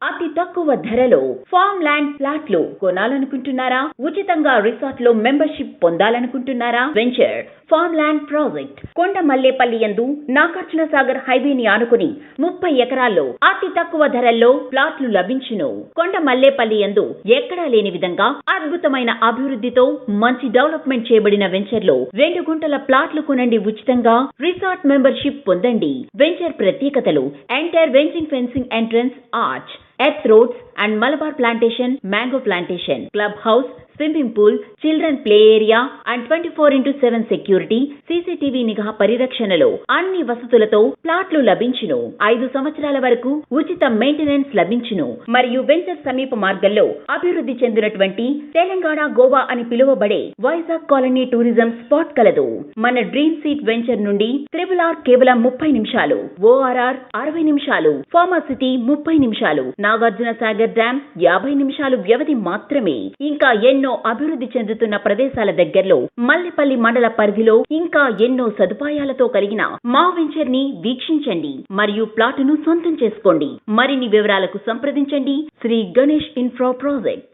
అతి తక్కువ ధరలో ఫార్మ్ ల్యాండ్ ప్లాట్లు కొనాలనుకుంటున్నారా? ఉచితంగా రిసార్ట్ లో మెంబర్షిప్ పొందాలనుకుంటున్నారా? Venture farm land project Kondamallepally యందు నాగార్జున సాగర్ హైవేని ఆనుకుని 30 ఎకరాల్లో అతి తక్కువ ధరల్లో ప్లాట్లు లభించును. కొండమల్లేపల్లి యందు ఎక్కడా లేని విధంగా అద్భుతమైన అభివృద్ధితో మంచి డెవలప్మెంట్ చేయబడిన వెంచర్ లో 2 గుంటల ప్లాట్లు కొనండి ఉచితంగా, రిసార్ట్ మెంబర్షిప్ పొందండి. వెంచర్ ప్రత్యేకతలు: ఎంటర్ వెంచింగ్ fencing entrance arch, earth roads and Malabar plantation, mango plantation, club house, swimming pool, children play area and 24/7 security, CCTV నిఘా పరిరక్షణలో అన్ని వసతులతో ప్లాట్లు లభించును. 5 సంవత్సరాల వరకు ఉచిత మెయింటెనెన్స్ లభించును. మరియు వెంచర్ సమీప మార్గంలో అభివృద్ధి చెందినటువంటి తెలంగాణ గోవా అని పిలువబడే వైజాగ్ కాలనీ టూరిజం స్పాట్ కలదు. మన డ్రీమ్ సీట్ వెంచర్ నుండి RRR కేవలం 30 నిమిషాలు, ORR 60 నిమిషాలు, ఫార్మాసిటీ 30 నిమిషాలు, నాగార్జున సాగర్ డ్యామ్ 50 నిమిషాలు వ్యవధి మాత్రమే. ఇంకా ఎన్నో అభివృద్ధి చెందుతున్న ప్రదేశాల దగ్గరలో మల్లెపల్లి మండల పరిధిలో ఇంకా ఎన్నో సదుపాయాలతో కలిగిన మా వెంచర్ ని వీక్షించండి మరియు ప్లాటును సొంతం చేసుకోండి. మరిన్ని వివరాలకు సంప్రదించండి శ్రీ గణేష్ ఇన్ఫ్రా ప్రాజెక్ట్.